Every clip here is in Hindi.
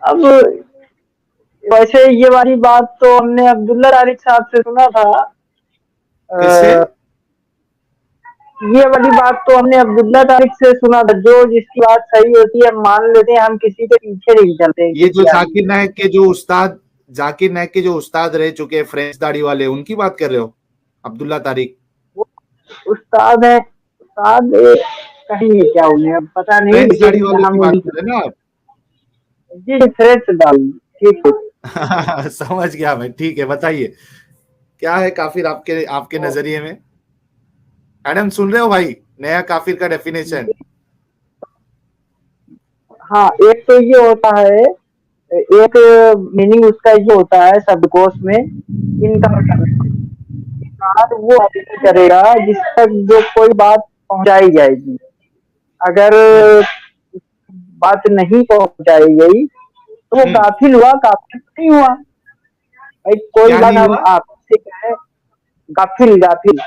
अब वैसे ये वाली बात तो हमने अब्दुल्ला तारिक साहब से सुना था। किससे? अ, ये वाली बात तो हमने अब्दुल्ला तारिक से सुना था, जो जिसकी बात सही होती है हम मान लेते हैं, हम किसी के पीछे नहीं चलते हैं ये जो किसी आदमी के। जाकिर नायक के जो उस्ताद रह चुके हैं फ्रेंच दाढ़ी वाले, उनकी बात कर रहे हो? अब्दुल्ला तारिक। वो उस्ताद है, उस्ताद कहेंगे क्या उन्हें, अब पता नहीं, फ्रेंच दाढ़ी लेकिन वालों की हम बात उन्हीं कर रहे हैं ना आप? जी फ्रेश डाल। ठीक है। समझ गया मैं। ठीक है, बताइए क्या है काफिर आपके आपके तो नजरिए में? एडम, सुन रहे हो भाई? नया काफिर का डेफिनेशन। हाँ, एक तो ये होता है, एक मीनिंग उसका ये होता है शब्दकोश में, इनकार करना। इनकार वो आदमी करेगा जिस तक जो कोई बात पहुंचाई जाएगी, अगर हम्म। बात नहीं पहुंचाई गई तो वो हम्म। गाफिल हुआ, काफिर नहीं हुआ। भाई कोई क्या बात नहीं हम हुआ? आपसे कहें, गाफिल गाफिल,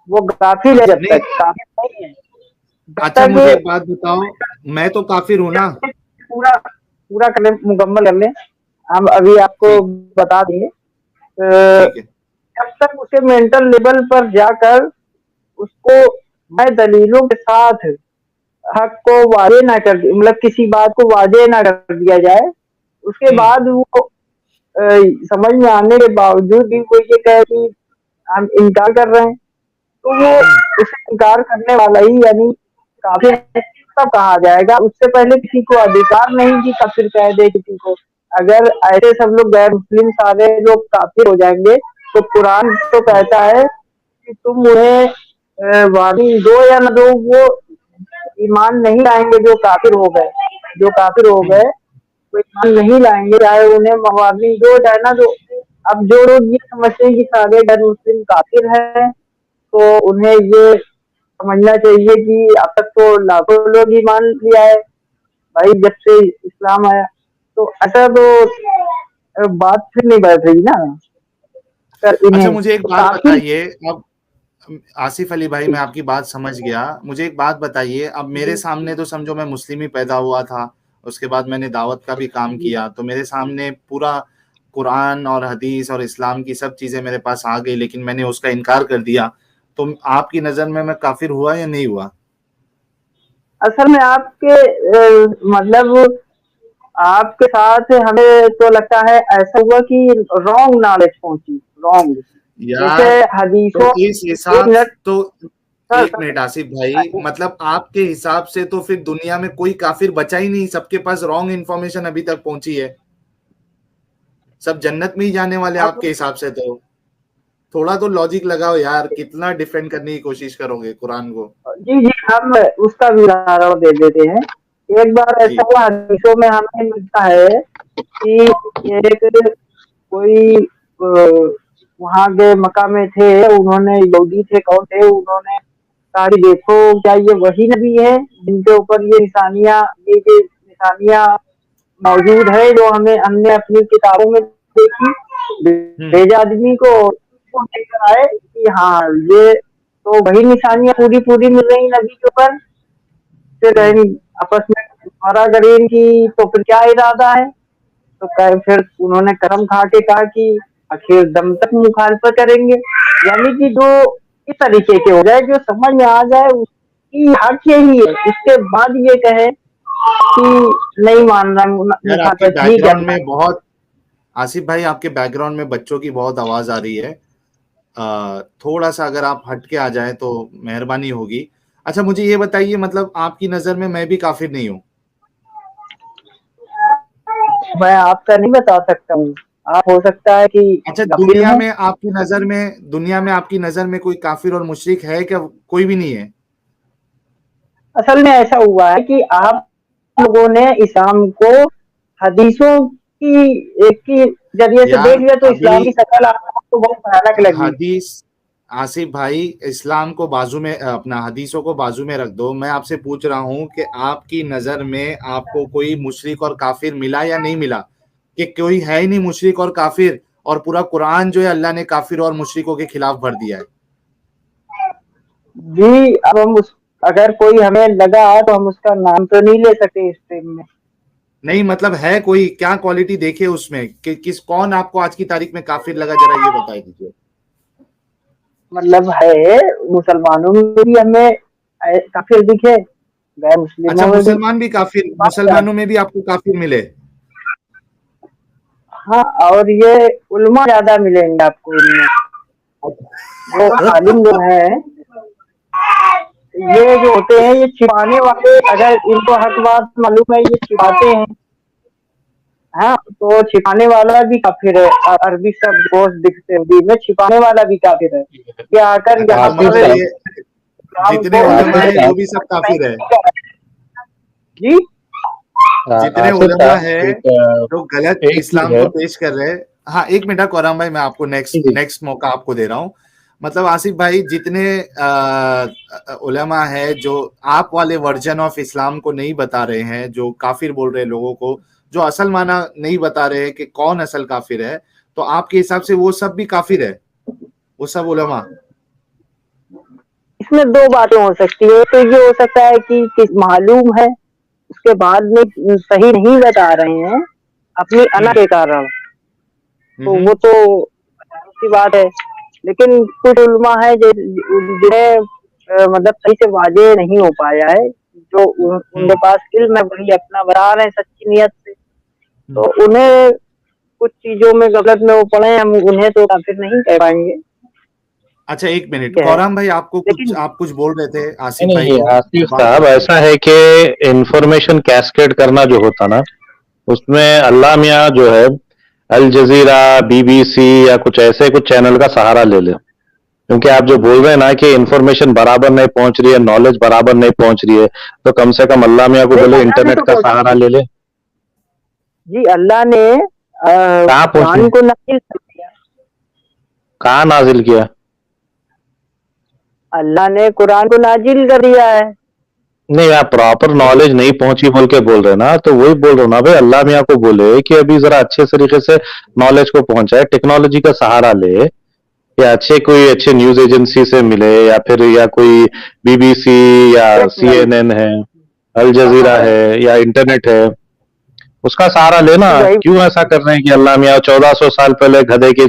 वो गाफिल है अच्छा, जब नहीं। तक, काफिर नहीं है जब अच्छा, मुझे एक तक। बात बताओ। मैं तो काफिर हूं ना? पूरा पूरा कर ले, मुकम्मल कर ले, हम अभी आपको ठीक। बता देंगे। ठीक है। जब तक उसके मेंटल लेवल पर जाकर उसको मैं दलीलों के साथ हक को वाजे ना कर, मतलब किसी बात को वाजे ना कर दिया जाए, उसके हम्म। बाद वो समझ में आने के बावजूद भी कोई ये कहे कि हम इनकार कर रहे हैं, तो वो हम्म। उसे इनकार करने वाला ही यानी काफिर तब कहा जाएगा। उससे पहले किसी को अधिकार नहीं कि काफिर कह दे किसी को। अगर ऐसे सब लोग गैर मुस्लिम सारे लोग काफिर हो जाएंगे तो कुरान तो हम्म। कहता है कि तुम उन्हें वार्निंग दो या न दो, वो ईमान नहीं लाएंगे। जो काफिर हो गए, जो काफिर हो हम्म। गए वो ईमान नहीं लाएंगे, चाहे उन्हें वार्निंग दो चाहे ना दो। अब जो लोग ये समझते हैं कि सारे गैर मुस्लिम काफिर हैं, तो उन्हें ये समझना चाहिए कि अब तक तो लाखों लोग ईमान लिया है भाई जब से इस्लाम आया। तो ऐसा तो बात फिर नहीं बैठ रही ना कर अच्छा, इन्हें मुझे एक तो बात काफिर। बताइए। अब आसिफ अली भाई, मैं आपकी बात समझ गया। मुझे एक बात बताइए। अब मेरे जी सामने तो समझो मैं मुस्लिम ही पैदा हुआ था, उसके बाद मैंने दावत का भी काम जी किया, तो मेरे सामने पूरा कुरान और हदीस और इस्लाम की सब चीजें मेरे पास आ गई, लेकिन मैंने उसका इनकार कर दिया। तो आपकी नजर में मैं काफिर हुआ या नहीं हुआ? असल में आपके मतलब आपके साथ हमें तो लगता है ऐसा हुआ कि रॉन्ग नॉलेज पहुंची, रॉन्ग। जैसे यार, तो हदीसों, इस एक हिसाब मिनट तो सर, एक मिनट आसिफ भाई, मतलब आपके हिसाब से तो फिर दुनिया में कोई काफिर बचा ही नहीं, सबके पास रॉन्ग इन्फॉर्मेशन अभी तक पहुंची है। सब जन्नत में ही जाने वाले अब आपके हिसाब से तो। थोड़ा तो लॉजिक लगाओ यार, कितना डिफेंड करने की कोशिश करोगे कुरान को? जी जी हम उसका भी उदाहरण दे देते हैं। एक बार ऐसा जी। हुआ, हदीसों में हमें मिलता है कि एक कोई वहां के मक्का में थे, उन्होंने यहूदी थे, कौन थे, उन्होंने कहा कि देखो क्या ये वही नबी है जिनके ऊपर ये निशानियां मौजूद है जो हमें हमने अपनी किताबों में देखी। हम्म। भेजा आदमी को, वो लेकर आए कि हाँ ये तो वही निशानियां पूरी पूरी मिल रही नबी के ऊपर। फिर हम्म। आपस में मारा गरीन की तो फिर क्या इरादा है, तो कहे फिर उन्होंने कसम खा के कहा कि आखिर दम तक मुखालफत करेंगे। यानी कि जो इस तरीके के हो जाए, जो समझ में आ जाए उसकी हक यही है, इसके बाद ये कहे कि नहीं मान रहा, यार, आपके मुखालफत नहीं बैकग्राउंड करना। में बहुत आसिफ भाई, आपके बैकग्राउंड में बच्चों की बहुत आवाज आ रही है। थोड़ा सा अगर आप हट के आ जाए तो मेहरबानी होगी। अच्छा, मुझे ये बताइए, मतलब आपकी नजर में मैं भी काफिर नहीं हूँ? मैं आपका नहीं बता सकता हूँ, आप हो सकता है कि अच्छा, गफिल हो। दुनिया में आपकी नजर में कोई काफिर और मुशरिक है क्या? कोई भी नहीं है? असल में ऐसा हुआ है कि आप लोगों ने इस्लाम को हदीसों की जरिए से देख यार, लिया, तो अभी इस्लाम की शक्ल आपको बहुत भयानक लगी। हदीस आसिफ भाई, इस्लाम को बाजू में, अपना हदीसों को बाजू में रख दो। मैं आपसे पूछ रहा हूँ कि आपकी नजर में आपको कोई मुशरिक और काफिर मिला या नहीं मिला? कि कोई है ही नहीं मुशरिक और काफिर, और पूरा कुरान जो है अल्लाह ने काफिर और मुशरिकों के खिलाफ भर दिया है। जी अब हम उस, अगर कोई हमें लगा तो हम उसका नाम तो नहीं ले सकते इस टाइम में। नहीं मतलब है कोई क्या क्वालिटी देखे उसमें कि किस कौन आपको आज की तारीख में काफिर लगा, जरा ये बता दीजिए। मतलब है, मुसलमानों में भी हमें काफिर दिखे, गैर अच्छा मुस्लिमों में भी। मुसलमान भी काफिर, बात क्या है? मुसलमानों में भी आपको काफिर मिले? हाँ, और ये उल्मा ज्यादा मिलेंगे आपको इनमें। जो आलिम लोग हैं, ये जो होते हैं ये छिपाने वाले, अगर इनको हक बात मालूम है ये छिपाते हैं। हाँ, तो छिपाने वाला भी काफिर है। अरबी शब्द कोश दिखते उर्दू में, छिपाने वाला भी काफिर है। ये आकर अच्छा यहाँ तो आसिफ मतलब पर साहब, ये इस्लाम जितने को उलमा आसिफ है वो साहब, भी सब काफिर है? जी। जितने आसिफ उलमा साहब, है एक जो गलत एक चीज इस्लाम है। को पेश कर रहे हैं। हाँ एक मिनट कोराम भाई, मैं आपको जी नेक्स्ट जी। नेक्स्ट मौका आपको दे रहा हूँ। मतलब आसिफ भाई जितने उलमा है जो आप वाले वर्जन ऑफ इस्लाम को नहीं बता रहे हैं, जो काफिर बोल रहे हैं लोगों को, जो असल माना नहीं बता रहे हैं कि कौन असल काफिर है, तो आपके हिसाब से वो सब भी काफिर है, वो सब उलमा? इसमें दो बातें हो सकती है। तो ये हो सकता है कि किस मालूम है, उसके बाद में सही नहीं बता रहे हैं अपनी अना हम्म के कारण, तो हम्म वो तो की बात है। लेकिन कुछ उलमा है जिन्हें मतलब सही से वाजे नहीं हो पाया है, जो उनके हम्म पास इल्म है, वही अपना बता रहे हैं सच्ची नियत से, हम्म। तो उन्हें कुछ चीजों में गलत में वो पड़े हैं, हम उन्हें तो काफिर नहीं कह पाएंगे। अच्छा एक मिनट, ये है। कौराम भाई आपको कुछ, लेकिन आप कुछ बोल रहे थे नहीं आसिफ भाई नहीं, को, आसिफ बात साहब, बताइए। ऐसा है कि इंफॉर्मेशन कैस्केड करना जो होता ना, उसमें अल्लाह मियाँ जो है अल जजीरा, बीबीसी या कुछ ऐसे कुछ चैनल का सहारा ले ले। क्योंकि आप जो बोल रहे हैं ना कि इंफॉर्मेशन बराबर नहीं पहुंच रही है, नॉलेज बराबर नहीं पहुंच रही है, तो कम से कम अल्लाह मियाँ को नहीं, बोले अल्लाह ने इंटरनेट तो का पहुंचाई सहारा है। ले ले। जी, अल्लाह ने कहाँ पहुंचे? कुरान को नाजिल कर दिया। कहाँ नाजिल किया? अल्लाह ने कुरान को नाजिल कर दिया है। नहीं, आप प्रॉपर नॉलेज नहीं पहुंची बोल के बोल रहे हैं ना, तो वही बोल रहा हूँ ना भाई, अल्लाह मियाँ को बोले कि अभी जरा अच्छे तरीके से नॉलेज को पहुंचाए, टेक्नोलॉजी का सहारा ले, या अच्छे कोई अच्छे न्यूज एजेंसी से मिले, या फिर या कोई बीबीसी या एक मिनट। सीएनएन है, अल जजीरा है या इंटरनेट है, उसका सहारा लेना। जी भाई। क्यों ऐसा कर रहे हैं कि अल्लाह मियाँ 1400 साल पहले गधे की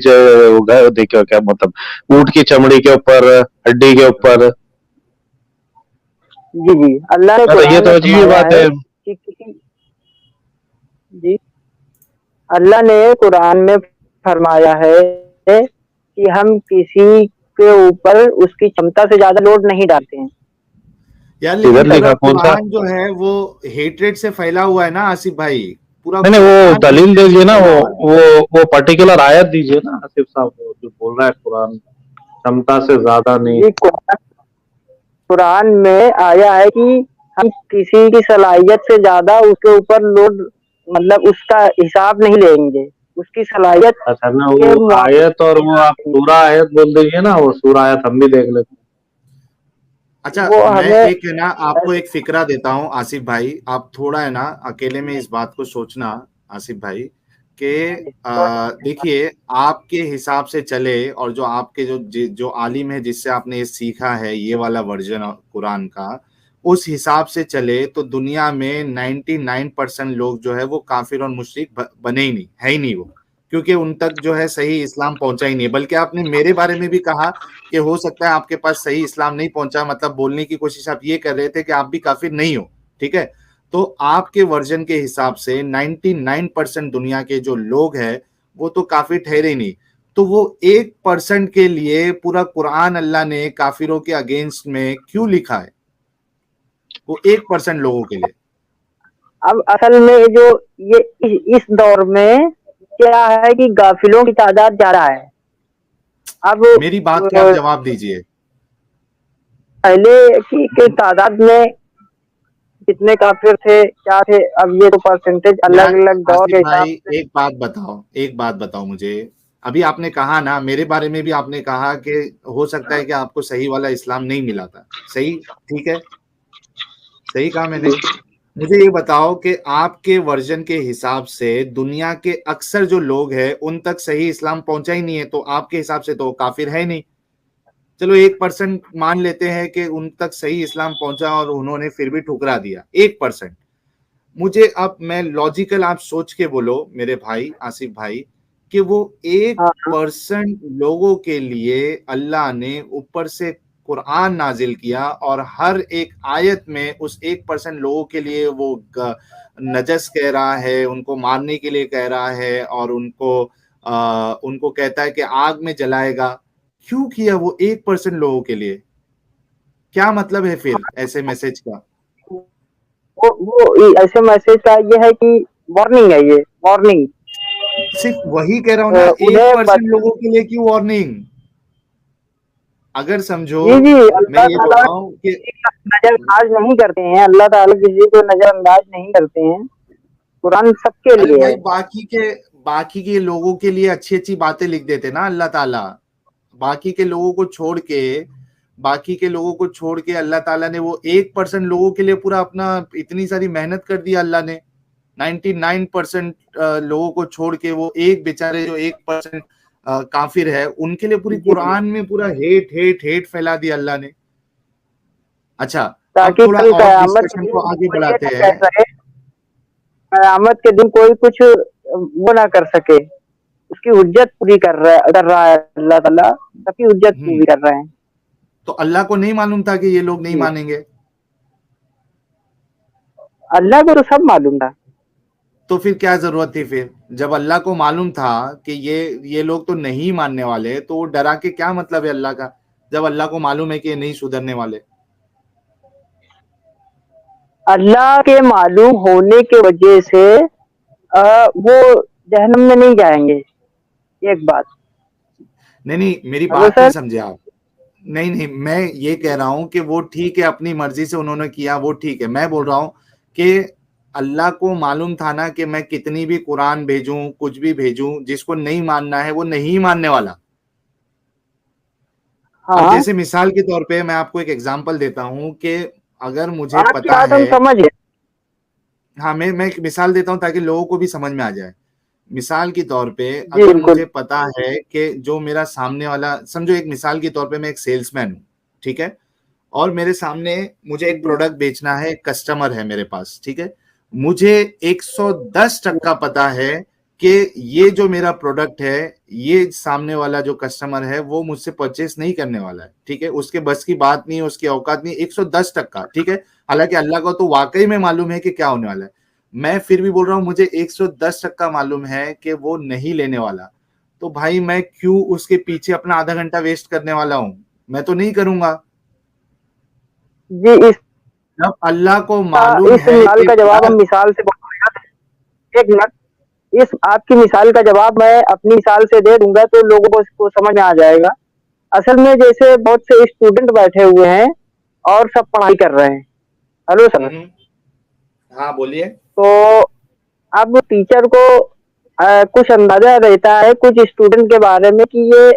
देखो क्या मतलब ऊंट की चमड़ी के ऊपर, हड्डी के ऊपर। जी जी, अल्लाह ने ये कुरान में तो अजीब फरमाया बात है है। कि किसी, जी, अल्लाह ने कुरान में फरमाया है कि हम किसी के ऊपर उसकी क्षमता से ज्यादा लोड नहीं डालते हैं। यार इधर लेकिन पूरा लिखा कौन सा? कुरान जो है वो हेट्रेड से फैला हुआ है ना आसिफ भाई, पूरा नहीं नहीं, वो कुरान दलील हेट्रेड से दीजिए ना, फैला वो हुआ है। वो वो पर्टिकुलर आयत दीजिए ना आसिफ साहब, वो जो बोल रहा है कुरान क्षमता से ज्यादा नहीं। जी, कुरान में आया है कि हम किसी की सलाहियत से ज्यादा उसके ऊपर लोड, मतलब उसका हिसाब नहीं लेंगे, उसकी सलाहियत अच्छा ना, के वो आयत और वो आप मुआवजे सूरा आयत बोल दीजिए ना, वो सूरा आयत हम भी देख लेते अच्छा वो मैं हमें एक है ना आपको एक फिक्रा देता हूँ आसिफ भाई, आप थोड़ा है ना अकेले में इस बात को सोचना आसिफ भाई कि देखिए आपके हिसाब से चले, और जो आपके जो आलिम है जिससे आपने ये सीखा है ये वाला वर्जन कुरान का, उस हिसाब से चले तो दुनिया में 99% लोग जो है वो काफिर और मुशरिक बने ही नहीं, है ही नहीं वो, क्योंकि उन तक जो है सही इस्लाम पहुंचा ही नहीं। बल्कि आपने मेरे बारे में भी कहा कि हो सकता है आपके पास सही इस्लाम नहीं पहुंचा, मतलब बोलने की कोशिश आप ये कर रहे थे कि आप भी काफिर नहीं हो, ठीक है। तो आपके वर्जन के हिसाब से 99% दुनिया के जो लोग हैं वो तो काफिर ठहरे ही नहीं, तो वो 1% के लिए पूरा कुरान अल्लाह ने काफिरों के अगेंस्ट में क्यों लिखा है, वो 1% लोगों के लिए? अब असल में जो ये इस दौर में क्या है कि गाफिलों की तादाद ज्यादा है। अब मेरी बात का आप जवाब दीजिए। पहले की तादाद में कितने काफिर थे, क्या थे, अब ये तो परसेंटेज अलग यार अलग दौर आसिफ के हिसाब भाई से। एक बात बताओ, एक बात बताओ मुझे, अभी आपने कहा ना मेरे बारे में भी आपने कहा कि हो सकता है कि आपको सही वाला इस्लाम नहीं मिला था, सही, ठीक है, सही कहा मैंने। मुझे ये बताओ कि आपके वर्जन के हिसाब से दुनिया के अक्सर जो लोग हैं उन तक सही इस्लाम पहुंचा ही नहीं है, तो आपके हिसाब से तो काफिर है नहीं। चलो 1% मान लेते हैं कि उन तक सही इस्लाम पहुंचा और उन्होंने फिर भी ठुकरा दिया, 1%। मुझे अब मैं लॉजिकल आप सोच के बोलो मेरे भाई आसिफ भाई कि वो 1% लोगों के लिए अल्लाह ने ऊपर से कुरान नाजिल किया और हर एक आयत में उस 1% लोगों के लिए वो नजस कह रहा है, उनको मारने के लिए कह रहा है और उनको कहता है कि आग में जलाएगा। क्यों किया वो 1% लोगों के लिए? क्या मतलब है फिर ऐसे मैसेज का? वो ऐसे मैसेज का ये है कि वार्निंग है, ये वार्निंग। सिर्फ वही कह रहा हूं ना, उन्हें 1% लोगों के लिए क्यों वार्निंग? अगर समझो, जी जी, मैं अल्लाह ये बोल ताला रहा हूँ कि नजरअंदाज नहीं करते हैं, अल्लाह ताला किसी को नजरअंदाज नहीं करते हैं। कुरान सबके अरे लिए भाई है। बाकी के लोगों के लिए अच्छी अच्छी बातें लिख देते ना अल्लाह ताला। बाकी के लोगों को छोड़ के बाकी के लोगों को छोड़ के अल्लाह ताला ने वो 1% लोगों के लिए पूरा अपना इतनी सारी मेहनत कर दी अल्लाह ने। 99% लोगों को छोड़ के वो एक बेचारे जो 1% काफिर है उनके लिए पूरी जी जी, कुरान में पूरा हेट हेट हेट फैला दिया अल्लाह ने। अच्छा, अब ताकि थोड़ा कल और कयामत के डिस्कशन दिन को आगे कोई ये बढ़ाते ना कह हैं। सके, कयामत के दिन कोई कुछ वो ना कर सके। उसकी हुज्जत पूरी कर रहा है अल्लाह ताला, सबकी हुज्जत हम्म, पूरी कर रहे हैं। तो अल्लाह को नहीं मालूम था कि ये लोग नहीं जी, मानेंगे? अल्लाह को तो सब मालूम था। तो फिर क्या जरूरत थी? फिर जब अल्लाह को मालूम था कि ये लोग तो नहीं मानने वाले, तो वो डरा के क्या मतलब है अल्लाह का, जब अल्लाह को मालूम है कि ये नहीं सुधरने वाले? अल्लाह के मालूम होने के वजह से वो जहन्नम में नहीं जाएंगे। एक बात। नहीं नहीं, मेरी हेलो बात नहीं सर। समझे आप। नहीं नहीं, मैं ये कह रहा हूं कि वो ठीक है, अपनी मर्जी से उन्होंने किया, वो ठीक है। मैं बोल रहा हूं कि अल्लाह को मालूम था ना कि मैं कितनी भी कुरान भेजूं, कुछ भी भेजूं, जिसको नहीं मानना है वो नहीं मानने वाला। अब हाँ, जैसे मिसाल के तौर पे मैं आपको एक एग्जांपल देता हूं कि अगर मुझे आपकी पता बात हम है, समझ गए। हाँ, मैं एक मिसाल देता हूं ताकि लोगों को भी समझ में आ जाए। मिसाल के तौर पे जी अगर बिल्कुल। मुझे पता है कि जो मेरा सामने वाला, समझो एक मिसाल के तौर पे मैं एक सेल्समैन हूं, ठीक है, और मेरे सामने मुझे एक जी प्रोडक्ट बेचना है, एक कस्टमर है मेरे पास, ठीक है। मुझे 110% पता है कि ये जो मेरा प्रोडक्ट है, ये सामने वाला जो कस्टमर है वो मुझसे परचेस नहीं करने वाला है, ठीक है, उसके बस की बात नहीं है, उसकी औकात नहीं, 110%, ठीक है। हालांकि अल्लाह को तो वाकई में मालूम है कि क्या होने वाला है। मैं फिर भी बोल रहा हूं मुझे 110% मालूम है कि वो नहीं लेने वाला। तो भाई मैं क्यों उसके पीछे अपना आधा घंटा वेस्ट करने वाला हूं? मैं तो नहीं करूंगा। जी, जब अल्लाह को मालूम इस है मिसाल कि का जवाब हम यार, मिसाल से, एक मिनट, इस आपकी मिसाल का जवाब मैं अपनी मिसाल से दे दूंगा तो लोगों को इसको समझ में आ जाएगा। असल में जैसे बहुत से स्टूडेंट बैठे हुए हैं और सब पढ़ाई कर रहे हैं। Hello sir. हाँ बोलिए। तो अब टीचर को कुछ अंदाजा रहता है कुछ स्टूडेंट के बारे में कि ये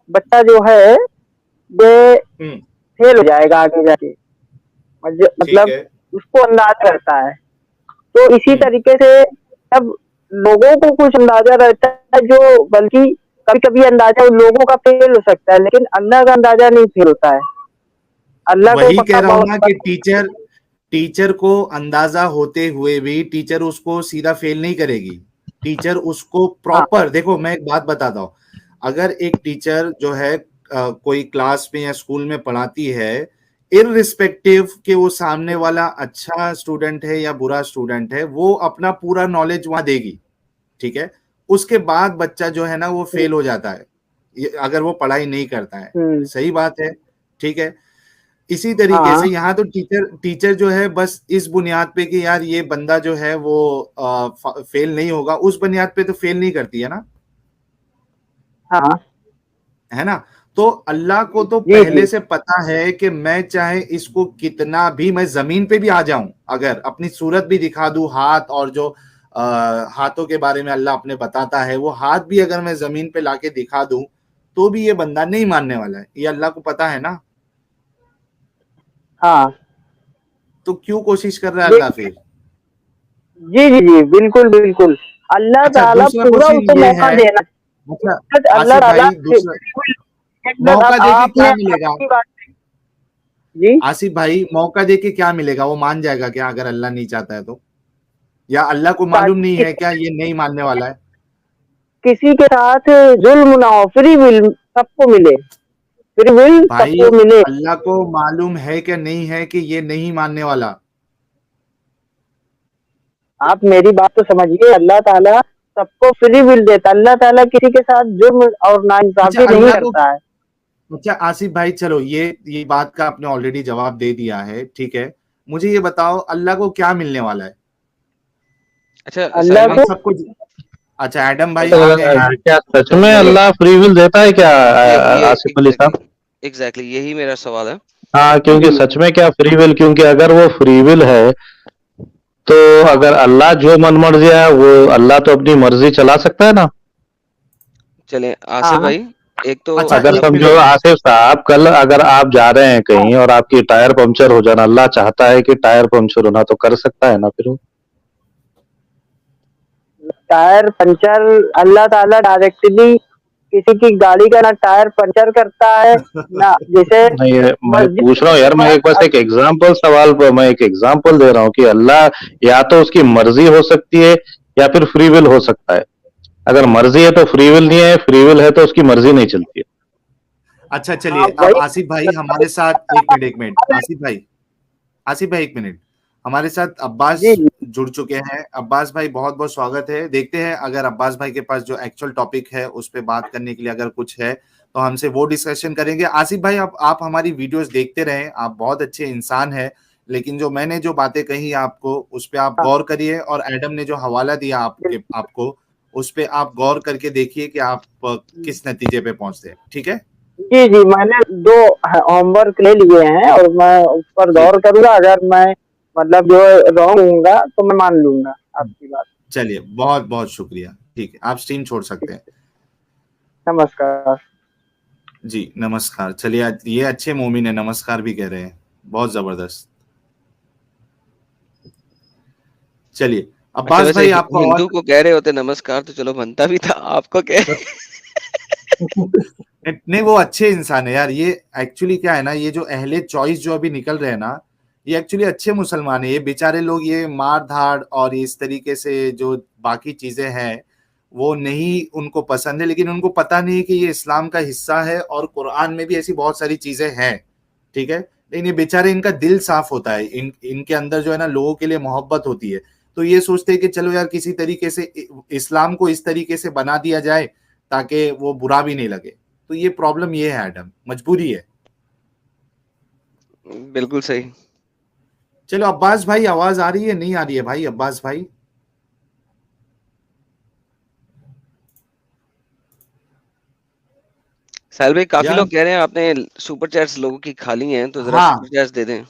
बच्चा जो है ये हम्म, फेल हो जाएगा आगे जाके। ठीक मतलब है। उसको अंदाजा रहता है। तो इसी हम्म, तरीके से अब लोगों को कुछ अंदाजा रहता है, जो बल्कि कभी कभी अंदाजा उन लोगों का फेल हो सकता है, लेकिन अल्लाह का अंदाजा नहीं फेल होता है। अल्लाह को वही कह पक्का रहा हूं ना कि टीचर टीचर को अंदाजा होते हुए भी टीचर उसको सीधा फेल नहीं करेगी। टीचर उसको हाँ प्रॉपर, देखो मैं एक बात बताता हूँ। अगर एक टीचर जो है कोई क्लास में या स्कूल में पढ़ाती है, इररिस्पेक्टिव कि वो सामने वाला अच्छा स्टूडेंट है या बुरा स्टूडेंट है, वो अपना पूरा नॉलेज वहां देगी, ठीक है। उसके बाद बच्चा जो है ना वो फेल हो जाता है, अगर वो पढ़ाई नहीं करता है। हम्म, सही बात है, ठीक है। इसी तरीके हाँ से यहाँ तो टीचर टीचर जो है बस इस बुनियाद पे कि यार ये बंदा जो है वो फेल नहीं होगा, उस बुनियाद पे तो फेल नहीं करती है ना, हाँ। है ना। तो अल्लाह को तो जी जी। पहले से पता है कि मैं चाहे इसको कितना भी, मैं जमीन पे भी आ जाऊं, अगर अपनी सूरत भी दिखा दूं, हाथ और जो हाथों के बारे में अल्लाह अपने बताता है, वो हाथ भी अगर मैं जमीन पे लाके दिखा दूं, तो भी ये बंदा नहीं मानने वाला है, ये अल्लाह को पता है ना। हाँ। तो क्यों कोशिश कर रहा है अल्लाह देखिए, फिर? जी जी जी, बिल्कुल बिल्कुल। अल्लाह अच्छा, ताला दूसरा पूरा क्वेश्चन उसे ये मौका है। देना। अच्छा अल्लाह आसिफ ताला भाई, दूसरा बिल्कुल। एक मिनट, मौका अब देके आपने क्या मिलेगा? आपकी बात। जी। आसिफ भाई, मौका देके क्या मिलेगा? वो मान जाएगा क्या अगर अल्लाह नहीं चाहता है तो? या अल्लाह को मालूम नहीं है क्या ये नहीं मानने वाला है? किसी के साथ जुल्म ना हो, फ्री विल सबको मिले, फ्री विल भाई सबको मिले। अल्लाह को मालूम है क्या नहीं है कि ये नहीं मानने वाला? आप मेरी बात तो समझिए, अल्लाह ताला सबको फ्री विल देता, अल्लाह ताला किसी के साथ जुर्म और अच्छा नाइंसाफी नहीं अल्लाह को, करता है। अच्छा आसिफ भाई चलो ये बात का आपने ऑलरेडी जवाब दे दिया है, ठीक है। मुझे ये बताओ अल्लाह को क्या मिलने वाला है? अच्छा अल्लाह साहिल हम को भाई, सबको, अच्छा एडम भाई तो आ गए हैं। क्या सच में ये अल्लाह फ्री विल देता है क्या, ये आसिफ अली साहब? एग्जैक्टली यही मेरा सवाल है। हाँ, क्योंकि जी सच में क्या फ्री विल, क्योंकि अगर वो फ्री विल है तो हाँ अगर अल्लाह जो मन मर्जी है, वो अल्लाह तो अपनी मर्जी चला सकता है ना। चलें आसिफ हाँ भाई, एक तो अच्छा अगर एक मतलब समझो मिनट, आसिफ साहब, कल अगर आप जा रहे हैं कहीं और आपकी टायर पंक्चर हो जाना, अल्लाह चाहता है कि टायर पंक्चर होना, तो कर सकता है ना फिर वो। टायर पंचर, अल्लाह ताला डायरेक्टली किसी की गाड़ी का ना टायर पंचर करता है ना, जैसे नहीं, मैं मस्जिद पूछ रहा हूँ के यार, मैं एक बस पास। एक एग्जाम्पल सवाल पर मैं एक एग्जाम्पल दे रहा हूँ कि अल्लाह या तो उसकी मर्जी हो सकती है या फिर फ्री विल हो सकता है। अगर मर्जी है तो फ्री विल नहीं है, फ्री विल है तो उसकी मर्जी नहीं चलती है। अच्छा हाँ चलिए अब वही आसिफ भाई हमारे साथ, एक मिनट आसिफ भाई, आसिफ भाई एक मिनट, हमारे साथ अब्बास जी जुड़ चुके हैं। अब्बास भाई बहुत बहुत स्वागत है। देखते हैं अगर अब्बास भाई के पास जो एक्चुअल टॉपिक है उस पे बात करने के लिए अगर कुछ है तो हमसे वो डिस्कशन करेंगे। आसिफ भाई आप हमारी वीडियोस देखते रहें, आप बहुत अच्छे इंसान हैं, लेकिन जो मैंने जो बातें कही आपको उस पे आप हाँ गौर करिए, और एडम ने जो हवाला दिया आपको उस पे आप गौर करके देखिए कि आप किस नतीजे पे पहुंचते हैं, ठीक है? जी जी, मैंने 2 होमवर्क ले लिए हैं और मैं उस पर जी गौर करूंगा। अगर मैं मतलब जो रॉन्ग होऊंगा तो मैं मान लूंगा आपकी बात। चलिए बहुत बहुत शुक्रिया, ठीक है आप स्ट्रीम छोड़ सकते हैं। नमस्कार। जी नमस्कार। चलिए ये अच्छे मोमिन है, नमस्कार भी कह रहे हैं, बहुत जबरदस्त। चलिए अच्छा अब्बास वैसे भाई आपको हिंदू आवाज को कह रहे होते नमस्कार तो चलो बनता भी था, आपको कह नहीं वो अच्छे इंसान है यार। ये एक्चुअली क्या है ना, ये जो अहले चॉइस जो अभी निकल रहे हैं ना, ये एक्चुअली अच्छे मुसलमान है। ये बेचारे लोग ये मार धाड़ और इस तरीके से जो बाकी चीजें हैं वो नहीं उनको पसंद है, लेकिन उनको पता नहीं कि ये इस्लाम का हिस्सा है और कुरान में भी ऐसी बहुत सारी चीजें हैं, ठीक है। लेकिन ये बेचारे, इनका दिल साफ होता है, इनके अंदर जो है ना लोगों के लिए मोहब्बत होती है, तो ये सोचते हैं कि चलो यार किसी तरीके से इस्लाम को इस तरीके से बना दिया जाए ताकि वो बुरा भी नहीं लगे। तो ये प्रॉब्लम ये है एडम, मजबूरी है। बिल्कुल सही। चलो अब्बास भाई आवाज आ रही है नहीं आ रही है भाई? अब्बास भाई साहिल भाई, काफी यार, लोग कह रहे हैं आपने सुपर चैट्स लोगों की खाली हैं तो जरा हाँ सुपर चैट्स दे दें।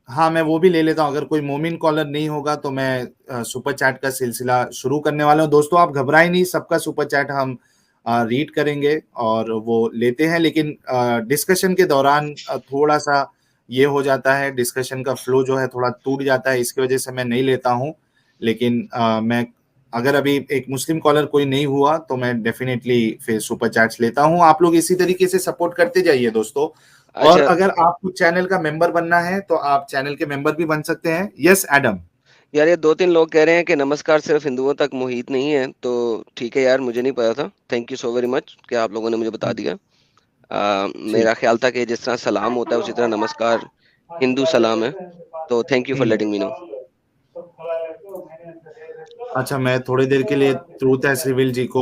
हाँ मैं वो भी ले लेता हूँ। अगर कोई मोमिन कॉलर नहीं होगा तो मैं सुपर चैट का सिलसिला शुरू करने वाला हूँ। दोस्तों आप घबराएं नहीं, सबका सुपर चैट हम रीड करेंगे और वो लेते हैं, लेकिन डिस्कशन के दौरान थोड़ा सा ये हो जाता है, डिस्कशन का फ्लो जो है थोड़ा टूट जाता है, इसकी वजह से मैं नहीं लेता हूँ। लेकिन मैं अगर अभी एक मुस्लिम कॉलर कोई नहीं हुआ तो मैं डेफिनेटली फिर सुपर चैट्स लेता हूँ। आप लोग इसी तरीके से सपोर्ट करते जाइए दोस्तों। और अच्छा अगर आपको चैनल का मेंबर बनना है तो आप चैनल के मेंबर भी बन सकते हैं। Yes Adam. यार, ये 2-3 लोग कह रहे हैं कि नमस्कार सिर्फ हिंदुओं तक मोहित नहीं है, तो ठीक है यार, मुझे नहीं पता था। Thank you so very much कि आप लोगों ने मुझे बता दिया। ठीक। मेरा ख्याल था कि जिस तरह सलाम होता है उसी तरह नमस्कार हिंदू सलाम है। तो thank you for letting me know. अच्छा मैं थोड़ी देर के लिए ट्रूथ एस रिवील जी को